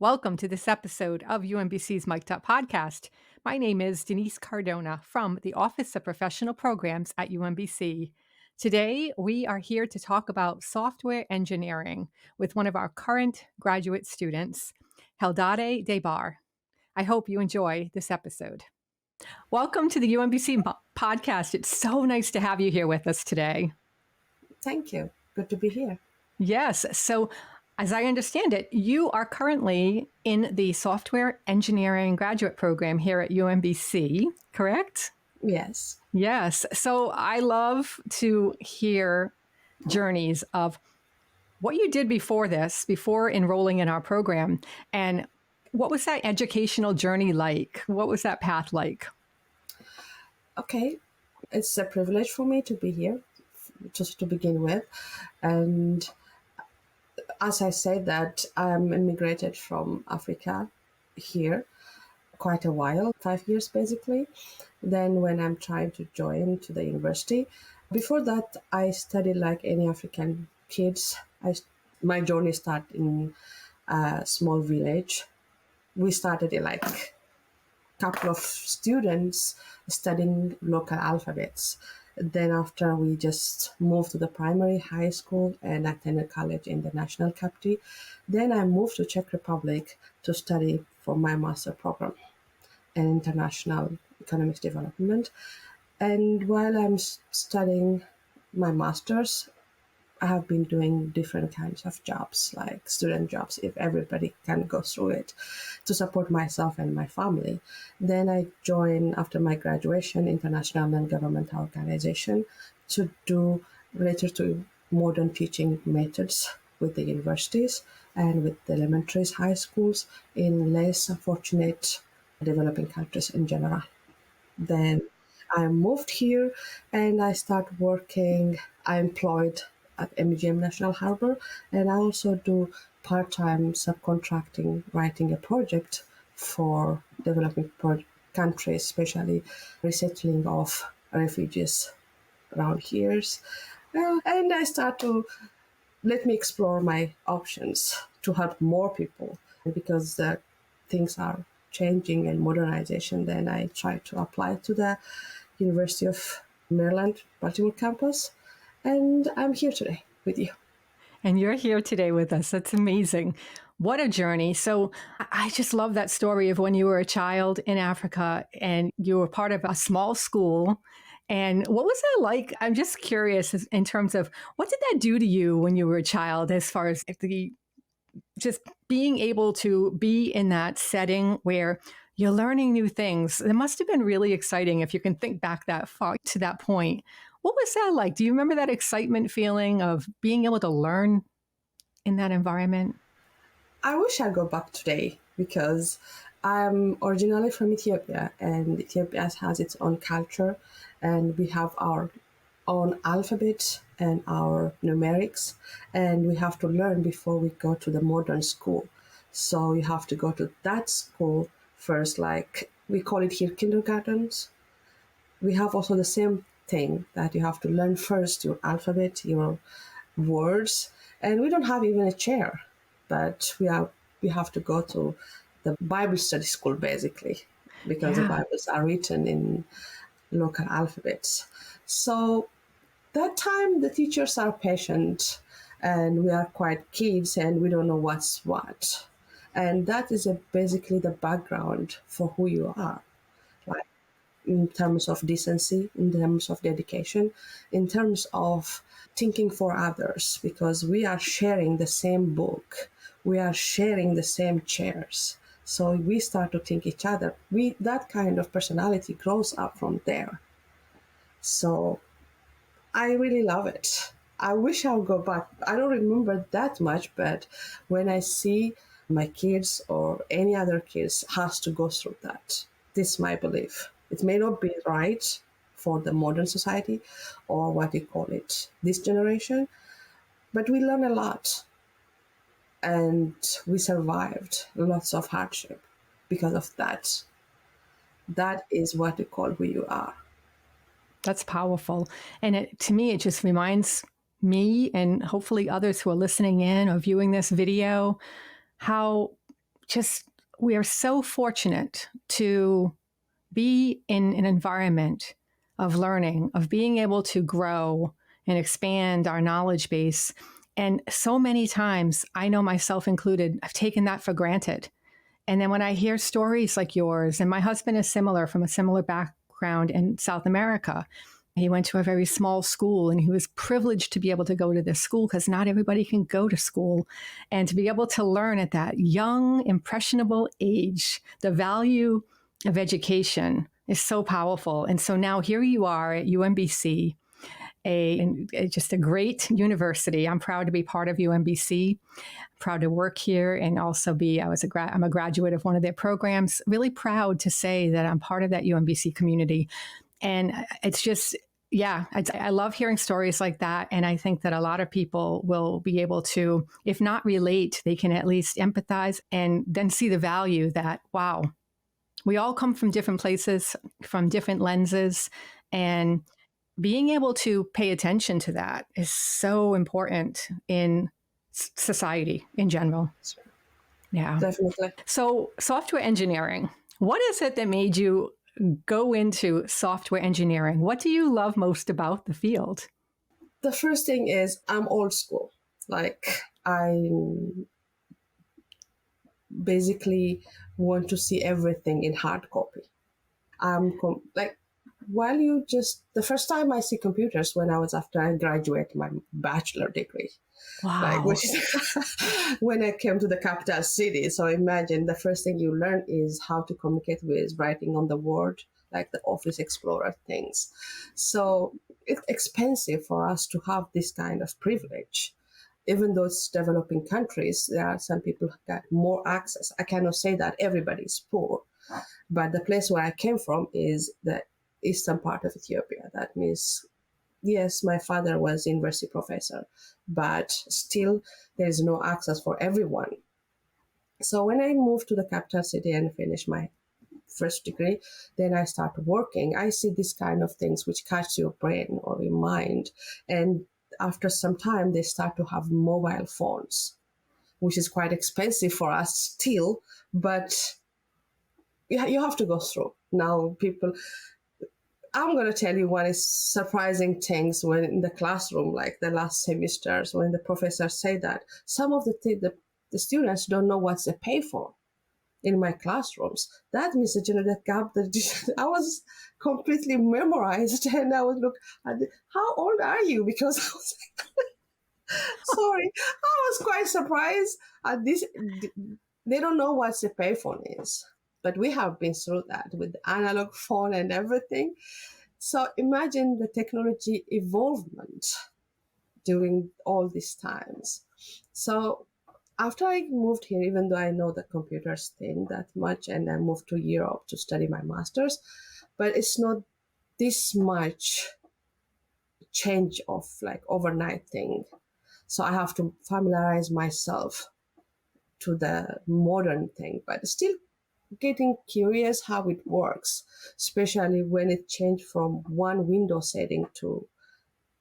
Welcome to this episode of UMBC's Mic'd Up podcast. My name is Denise Cardona from the Office of Professional Programs at UMBC. Today, we are here to talk about software engineering with one of our current graduate students, Heldade Debar. I hope you enjoy this episode. Welcome to the UMBC podcast. It's so nice to have you here with us today. Thank you. Good to be here. Yes. So, as I understand it, you are currently in the software engineering graduate program here at UMBC, correct? Yes. Yes. So I love to hear journeys of what you did before this, before enrolling in our program. And what was that educational journey like? What was that path like? Okay. It's a privilege for me to be here, just to begin with. And as I said that I'm immigrated from Africa here quite a while, 5 years basically. Then when I'm trying to join to the university, before that I studied like any African kids. My journey started in a small village. We started in like couple of students studying local alphabets. Then after we just moved to the primary high school and attended college in the national capital. Then I moved to Czech Republic to study for my master program in international economics development. And while I'm studying my master's, I have been doing different kinds of jobs, like student jobs, if everybody can go through it, to support myself and my family. Then I joined, after my graduation, international non-governmental organization to do related to modern teaching methods with the universities and with the elementaries, high schools in less fortunate developing countries in general. Then I moved here and I started working. I employed at MGM National Harbor, and I also do part-time subcontracting, writing a project for developing countries, especially resettling of refugees around here. And I start to let me explore my options to help more people because the things are changing and modernization. Then I try to apply to the University of Maryland, Baltimore campus, and I'm here today with you. And you're here today with us. That's amazing. What a journey. So I just love that story of when you were a child in Africa and you were part of a small school. And what was that like? I'm just curious in terms of what did that do to you when you were a child, as far as the just being able to be in that setting where you're learning new things. It must have been really exciting if you can think back that far to that point. What was that like? Do you remember that excitement feeling of being able to learn in that environment? I wish I go back today because I'm originally from Ethiopia, and Ethiopia has its own culture, and we have our own alphabet and our numerics, and we have to learn before we go to the modern school. So you have to go to that school first, like we call it here kindergartens. We have also the same thing that you have to learn first your alphabet, your words, and we don't have even a chair, but we have to go to the Bible study school basically because the Yeah. Bibles are written in local alphabets. So that time the teachers are patient and we are quite kids and we don't know what's what. And that is basically the background for who you are. Like in terms of decency, in terms of dedication, in terms of thinking for others, because we are sharing the same book, we are sharing the same chairs. So we start to think each other. That kind of personality grows up from there. So I really love it. I wish I would go back. I don't remember that much, but when I see my kids or any other kids has to go through that, this is my belief. It may not be right for the modern society or what you call it, this generation, but we learn a lot and we survived lots of hardship because of that. That is what we call who you are. That's powerful. And to me, it just reminds me and hopefully others who are listening in or viewing this video how just, we are so fortunate to be in an environment of learning, of being able to grow and expand our knowledge base. And so many times, I know myself included, I've taken that for granted. And then when I hear stories like yours, and my husband is similar, from a similar background in South America. He went to a very small school, and he was privileged to be able to go to this school because not everybody can go to school. And to be able to learn at that young, impressionable age, the value of education is so powerful. And so now here you are at UMBC, just a great university. I'm proud to be part of UMBC, proud to work here, and also I'm a graduate of one of their programs. Really proud to say that I'm part of that UMBC community. And it's just, yeah, I love hearing stories like that. And I think that a lot of people will be able to, if not relate, they can at least empathize and then see the value that, wow, we all come from different places, from different lenses. And being able to pay attention to that is so important in society in general. Yeah. Definitely. So, software engineering, what is it that made you go into software engineering? What do you love most about the field? The first thing is I'm old school. Like, I basically want to see everything in hard copy. Like, while you just, the first time I see computers when I was after I graduated my bachelor degree. Wow. Like, which is when I came to the capital city. So imagine the first thing you learn is how to communicate with writing on the Word, like the Office Explorer things. So it's expensive for us to have this kind of privilege. Even though it's developing countries, there are some people who got more access. I cannot say that everybody is poor, but the place where I came from is the eastern part of Ethiopia. That means, yes, my father was university professor, but still there is no access for everyone. So when I moved to the capital city and finished my first degree, then I started working. I see these kind of things which catch your brain or your mind. And after some time, they start to have mobile phones, which is quite expensive for us still, but you have to go through. Now I'm going to tell you one is surprising things when in the classroom, like the last semesters, when the professors say that some of the students don't know what's a payphone in my classrooms. That means the gap that I was completely memorized, and I would look at how old are you? Because I was sorry, I was quite surprised at this. They don't know what a payphone is, but we have been through that with the analog phone and everything. So imagine the technology evolvement during all these times. So after I moved here, even though I know the computers thing that much, and I moved to Europe to study my master's, but it's not this much change of like overnight thing. So I have to familiarize myself to the modern thing, but still getting curious how it works, especially when it changed from one window setting to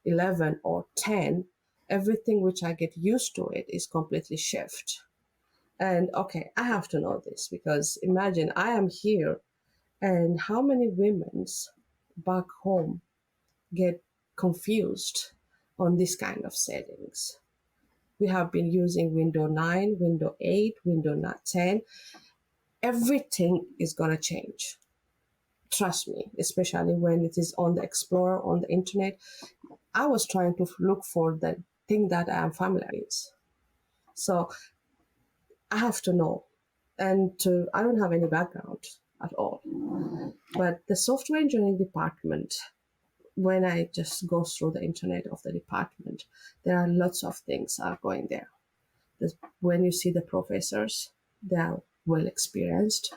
11 or 10. Everything which I get used to it is completely shift. And okay, I have to know this because imagine I am here and how many women's back home get confused on this kind of settings. We have been using Windows 9, Windows 8, Windows 10. Everything is going to change. Trust me, especially when it is on the Explorer, on the internet. I was trying to look for the thing that I am familiar with. So I have to know. And I don't have any background at all. But the software engineering department, when I just go through the internet of the department, there are lots of things are going there. When you see the professors, they are well experienced,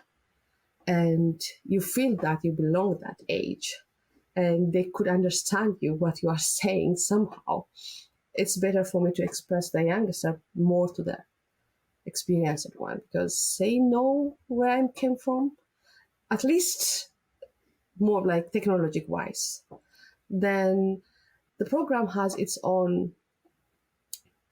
and you feel that you belong that age, and they could understand you what you are saying somehow. It's better for me to express the youngster more to the experienced one because they know where I came from, at least more like technology wise. Then the program has its own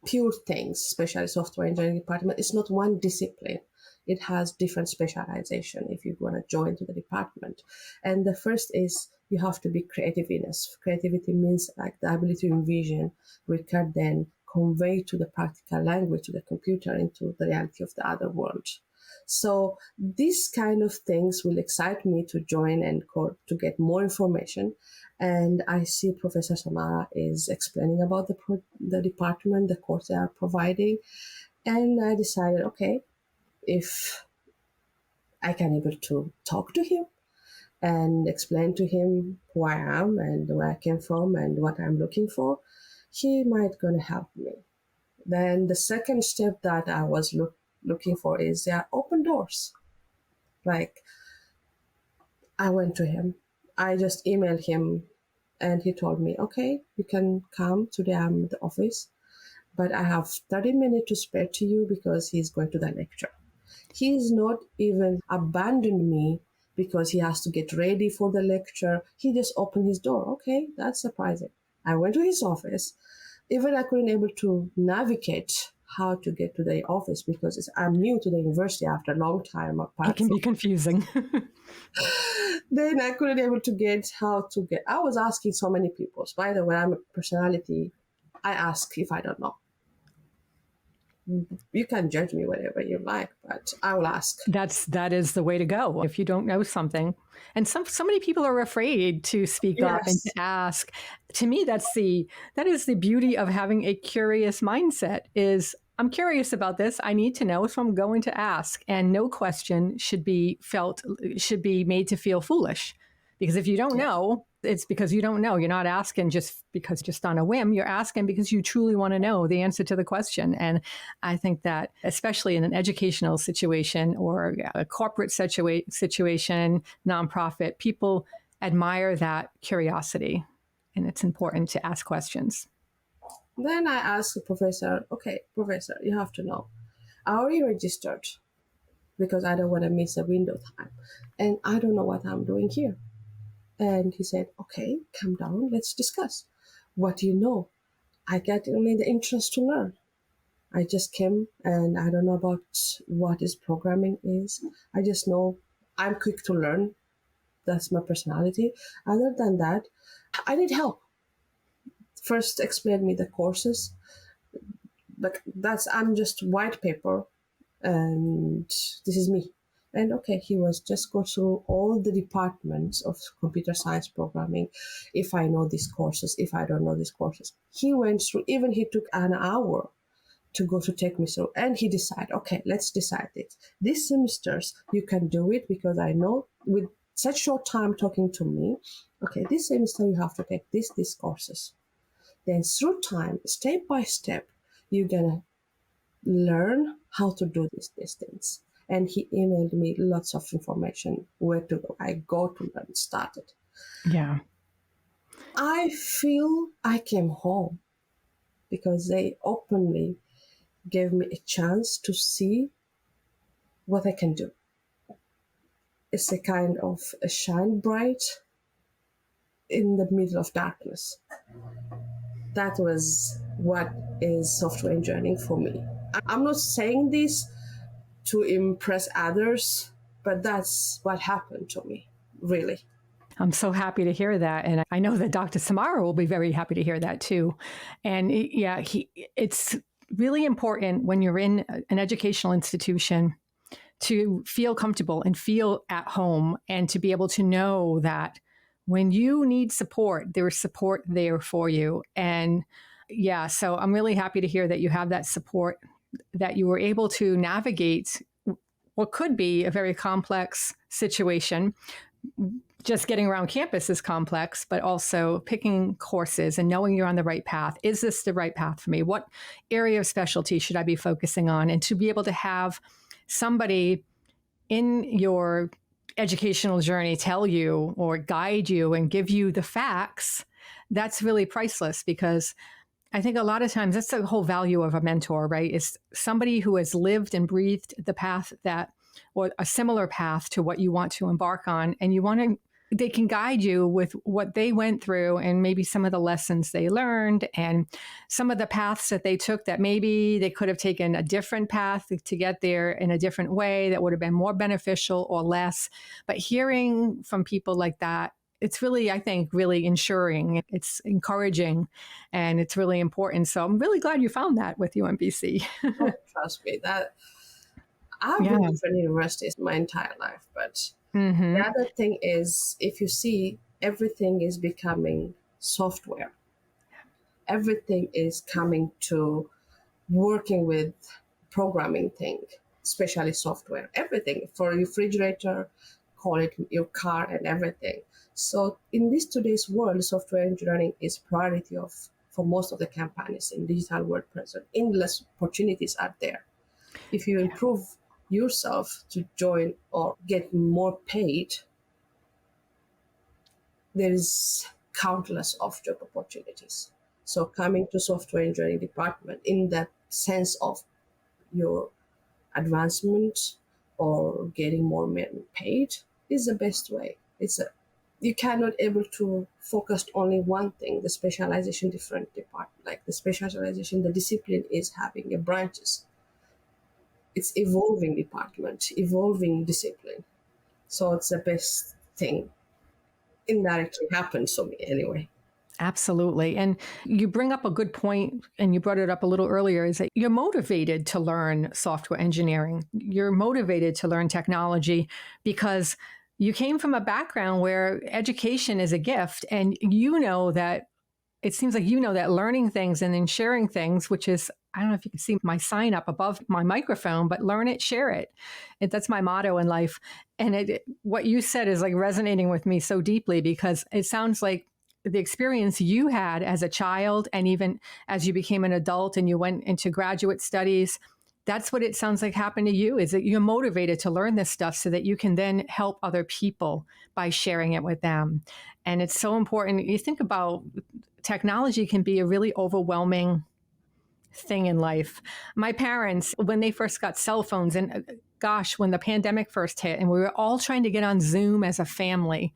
pure things, especially software engineering department. It's not one discipline. it has different specialization if you want to join to the department. And the first is you have to be creativeness. Creativity means like the ability to envision, record, then convey to the practical language, to the computer, into the reality of the other world. So these kind of things will excite me to join and to get more information. And I see Professor Samara is explaining about the department, the course they are providing. And I decided, okay, if I can able to talk to him and explain to him who I am and where I came from and what I'm looking for, he might gonna help me. Then the second step that I was looking for is there are open doors. Like I went to him, I just emailed him, and he told me, okay, you can come today. I'm at the office, but I have 30 minutes to spare to you because he's going to the lecture. He's not even abandoned me because he has to get ready for the lecture. He just opened his door. Okay, that's surprising. I went to his office. Even I couldn't able to navigate how to get to the office because I'm new to the university after a long time apart. It can be confusing. Then I couldn't able to get how to get. I was asking so many people. So by the way, I'm a personality. I ask if I don't know. You can judge me whatever you like, but I will ask. That is the way to go if you don't know something. And so many people are afraid to speak up and to ask. To me, that is the beauty of having a curious mindset. Is I'm curious about this. I need to know, so I'm going to ask. And no question should be made to feel foolish. Because if you don't know, it's because you don't know. You're not asking just on a whim. You're asking because you truly want to know the answer to the question. And I think that especially in an educational situation or a corporate situation, nonprofit, people admire that curiosity. And it's important to ask questions. Then I asked the professor, okay, professor, you have to know. I already registered because I don't want to miss a window time. And I don't know what I'm doing here. And he said, okay, calm down, let's discuss. What do you know? I get only the interest to learn. I just came and I don't know about what is programming is. I just know I'm quick to learn. That's my personality. Other than that, I need help. First explain me the courses. But I'm just white paper and this is me. And okay, he was just go through all the departments of computer science programming. If I know these courses, if I don't know these courses, he went through. Even he took an hour to go to take me through, and he decided, okay, let's decide it. These semesters you can do it because I know with such short time talking to me. Okay, this semester you have to take these courses. Then through time, step by step, you're gonna learn how to do these things. And he emailed me lots of information where to go. I go to learn, started. Yeah. I feel I came home because they openly gave me a chance to see what I can do. It's a kind of a shine bright in the middle of darkness. That was what is software engineering for me. I'm not saying this to impress others, but that's what happened to me, really. I'm so happy to hear that. And I know that Dr. Samara will be very happy to hear that too. And it's really important when you're in an educational institution to feel comfortable and feel at home and to be able to know that when you need support, there is support there for you. And so I'm really happy to hear that you have that support, that you were able to navigate what could be a very complex situation. Just getting around campus is complex, but also picking courses and knowing you're on the right path. Is this the right path for me? What area of specialty should I be focusing on? And to be able to have somebody in your educational journey tell you or guide you and give you the facts, that's really priceless, because I think a lot of times that's the whole value of a mentor, right? Is somebody who has lived and breathed the path or a similar path to what you want to embark on. And you want to they can guide you with what they went through and maybe some of the lessons they learned and some of the paths that they took that maybe they could have taken a different path to get there in a different way that would have been more beneficial or less. But hearing from people like that, it's really, I think, really ensuring, it's encouraging, and it's really important. So I'm really glad you found that with UMBC. Oh, trust me, that I've Yeah. been to different universities my entire life, but the Mm-hmm. other thing is, if you see, everything is becoming software. Everything is coming to working with programming thing, especially software. Everything for refrigerator, call it your car and everything. So in this today's world, software engineering is priority of for most of the companies in digital world present. Endless opportunities are there. If you improve yourself to join or get more paid, there is countless of job opportunities. So coming to software engineering department in that sense of your advancement or getting more paid is the best way. It's a you cannot able to focus only one thing. The specialization different department, like the specialization, the discipline is having a branches. It's evolving department, evolving discipline. So it's the best thing. Indirectly happens to me anyway. Absolutely. And you bring up a good point, and you brought it up a little earlier, is that you're motivated to learn software engineering. You're motivated to learn technology because you came from a background where education is a gift. And you know that it seems like you know that learning things and then sharing things, which is, I don't know if you can see my sign up above my microphone, but learn it, share it. That's my motto in life. And what you said is like resonating with me so deeply because it sounds like the experience you had as a child and even as you became an adult and you went into graduate studies, that's what it sounds like happened to you, is that you're motivated to learn this stuff so that you can then help other people by sharing it with them. And it's so important. You think about technology can be a really overwhelming thing in life. My parents, when they first got cell phones, and gosh, when the pandemic first hit and we were all trying to get on Zoom as a family,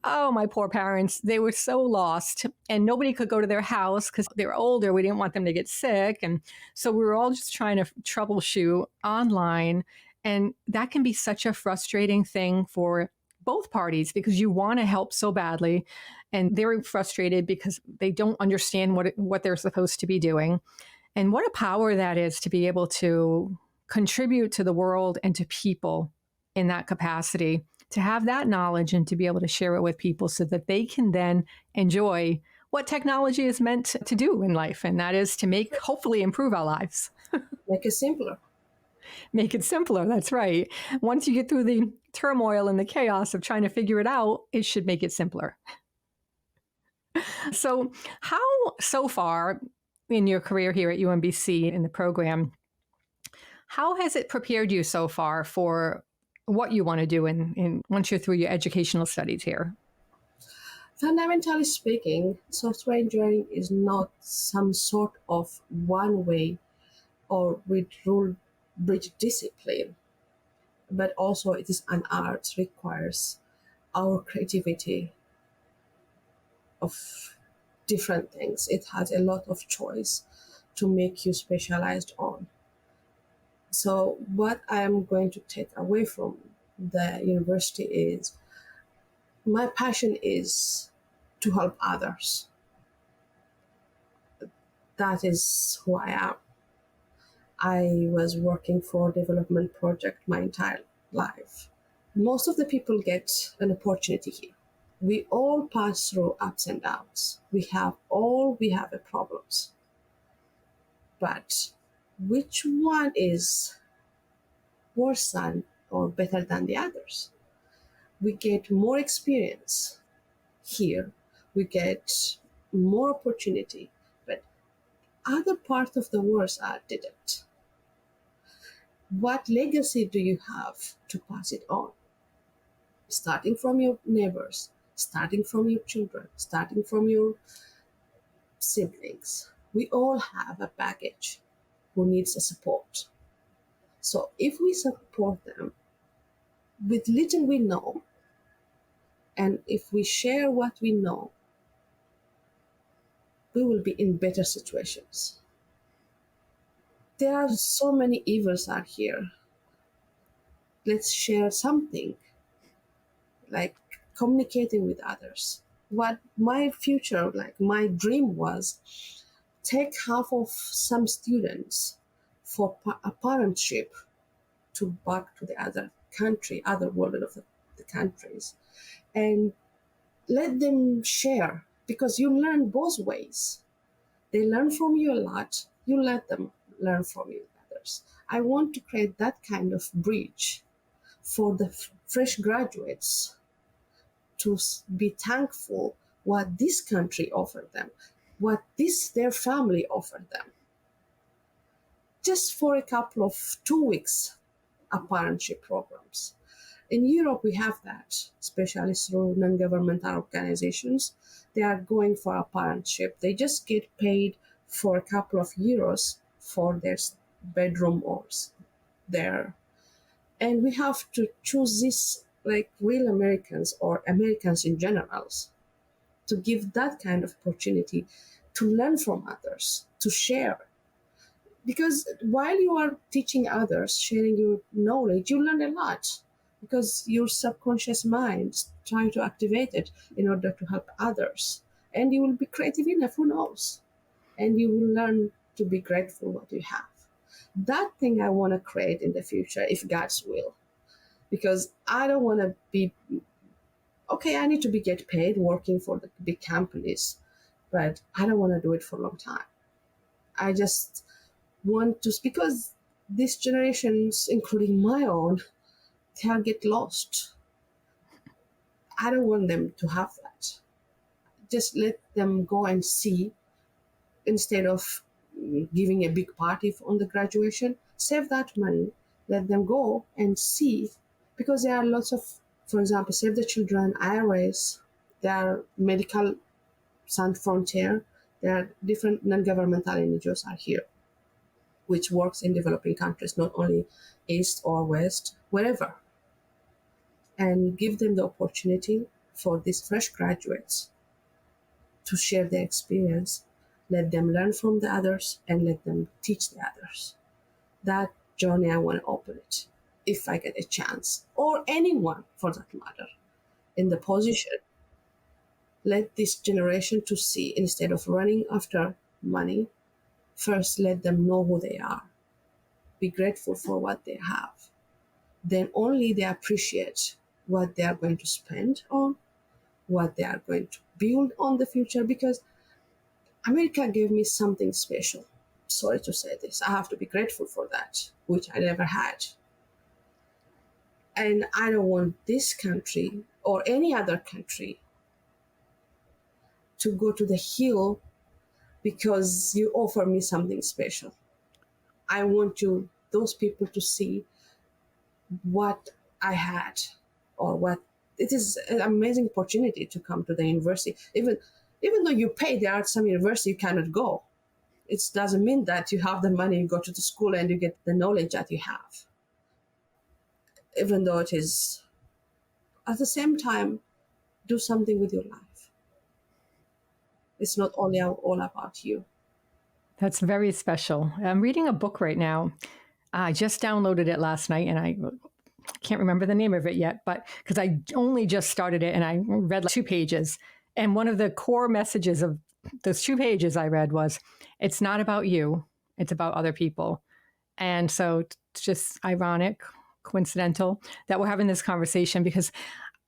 oh, my poor parents, they were so lost and nobody could go to their house because they were older. We didn't want them to get sick. And so we were all just trying to troubleshoot online. And that can be such a frustrating thing for both parties because you want to help so badly. And they're frustrated because they don't understand what they're supposed to be doing. And what a power that is to be able to contribute to the world and to people in that capacity, to have that knowledge and to be able to share it with people so that they can then enjoy what technology is meant to do in life. And that is to hopefully improve our lives. Make it simpler. Make it simpler. That's right. Once you get through the turmoil and the chaos of trying to figure it out, it should make it simpler. So, how so far in your career here at UMBC in the program, how has it prepared you so far for what you want to do in once you're through your educational studies here? Fundamentally speaking, software engineering is not some sort of one way or with rule bridge discipline, but also it is an art, requires our creativity of different things. It has a lot of choice to make you specialized on. So what I am going to take away from the university is my passion is to help others. That is who I am. I was working for a development project my entire life. Most of the people get an opportunity here. We all pass through ups and downs. We have a problems. But which one is worse than or better than the others? We get more experience here. We get more opportunity, but other parts of the world didn't. What legacy do you have to pass it on? Starting from your neighbors, starting from your children, starting from your siblings. We all have a baggage who needs a support. So if we support them with little we know And if we share what we know, we will be in better situations. There are so many evils out here. Let's share something, like communicating with others. What my future, like my dream was, take half of some students for a partnership to back to the other country, other world of the countries, and let them share, because you learn both ways. They learn from you a lot. You let them learn from you others. I want to create that kind of bridge for the fresh graduates to be thankful what this country offered them, what this their family offered them. Just for a couple of 2 weeks apprenticeship programs. In Europe, we have that, especially through non-governmental organizations. They are going for apprenticeship. They just get paid for a couple of euros for their bedroom or their, and we have to choose this like real Americans or Americans in general to give that kind of opportunity to learn from others, to share. Because while you are teaching others, sharing your knowledge, you learn a lot, because your subconscious mind trying to activate it in order to help others. And you will be creative enough, who knows? And you will learn to be grateful what you have. That thing I want to create in the future, if God's will. Because I don't want to be, okay, I need to be get paid working for the big companies, but I don't want to do it for a long time. I just want to, because these generations, including my own, they'll get lost. I don't want them to have that. Just let them go and see, instead of giving a big party on the graduation. Save that money, let them go and see, because there are lots of, for example, Save the Children, IRAs, there are Medical Sans Frontier, there are different non-governmental NGOs are here, which works in developing countries, not only East or West, wherever. And give them the opportunity for these fresh graduates to share their experience. Let them learn from the others and let them teach the others. That journey, I want to open it if I get a chance, or anyone for that matter, in the position. Let this generation to see, instead of running after money, first let them know who they are. Be grateful for what they have. Then only they appreciate what they are going to spend on, what they are going to build on the future, because America gave me something special. Sorry to say this. I have to be grateful for that, which I never had. And I don't want this country or any other country to go to the hill because you offer me something special. I want those people to see what I had, or what it is an amazing opportunity to come to the university. Even though you pay, there are some university you cannot go. It doesn't mean that you have the money, you go to the school and you get the knowledge that you have. Even though it is, at the same time, do something with your life. It's not only all about you. That's very special. I'm reading a book right now. I just downloaded it last night and I can't remember the name of it yet, but because I only just started it and I read like 2 pages. And one of the core messages of those 2 pages I read was, it's not about you, it's about other people. And so it's just ironic, coincidental that we're having this conversation, because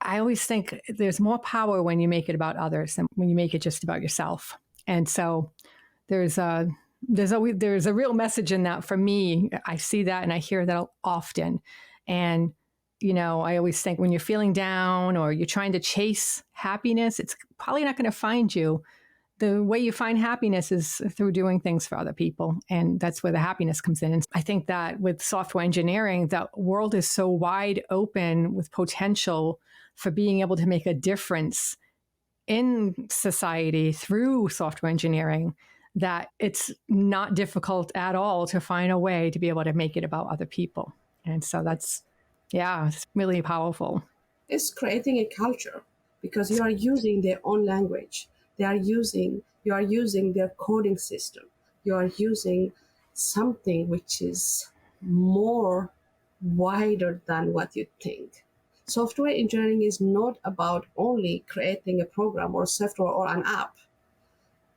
I always think there's more power when you make it about others than when you make it just about yourself. And so there's a real message in that for me. I see that and I hear that often. And, I always think when you're feeling down or you're trying to chase happiness, it's probably not going to find you. The way you find happiness is through doing things for other people. And that's where the happiness comes in. And I think that with software engineering, the world is so wide open with potential for being able to make a difference in society through software engineering, that it's not difficult at all to find a way to be able to make it about other people. And so it's really powerful. It's creating a culture. because you are using their own language. You are using their coding system. You are using something which is more wider than what you think. Software engineering is not about only creating a program or software or an app.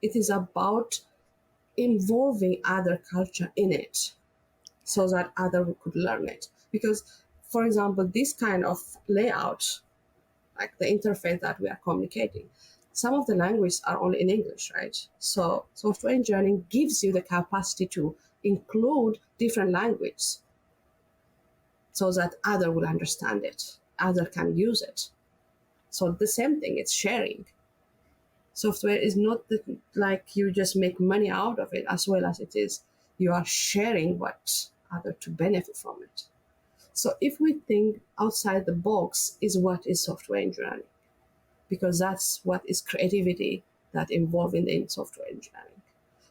It is about involving other culture in it so that other could learn it. Because, for example, this kind of layout, like the interface that we are communicating, some of the languages are only in English, right? So software engineering gives you the capacity to include different languages so that other will understand it, other can use it. So the same thing, it's sharing. Software is not like you just make money out of it, as well as it is you are sharing what other to benefit from it. So if we think outside the box is what is software engineering, because that's what is creativity that involved in software engineering.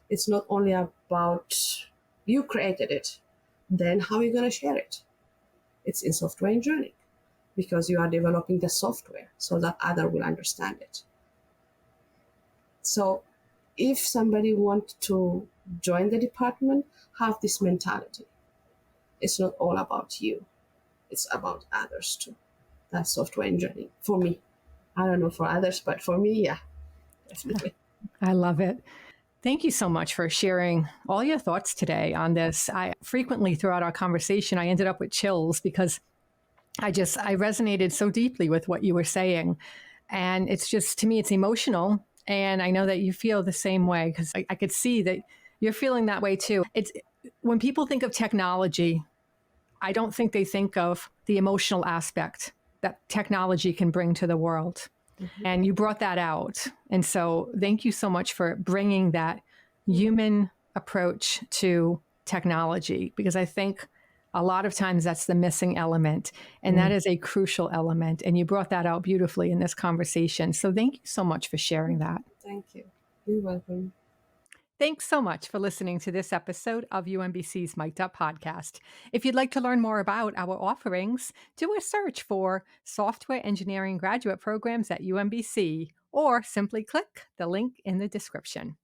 It's not only about you created it, then how are you going to share it? It's in software engineering because you are developing the software so that other will understand it. So if somebody wants to join the department, have this mentality. It's not all about you. It's about others too. That's software engineering for me. I don't know for others, but for me, yeah, definitely. I love it. Thank you so much for sharing all your thoughts today on this. I frequently throughout our conversation, I ended up with chills because I resonated so deeply with what you were saying. And it's just, to me, it's emotional. And I know that you feel the same way because I could see that you're feeling that way too. It's when people think of technology, I don't think they think of the emotional aspect that technology can bring to the world. Mm-hmm. And you brought that out. And so thank you so much for bringing that human approach to technology, because I think a lot of times that's the missing element, and that is a crucial element. And you brought that out beautifully in this conversation. So thank you so much for sharing that. Thank you. You're welcome. Thanks so much for listening to this episode of UMBC's Mic'd Up podcast. If you'd like to learn more about our offerings, do a search for Software Engineering Graduate Programs at UMBC, or simply click the link in the description.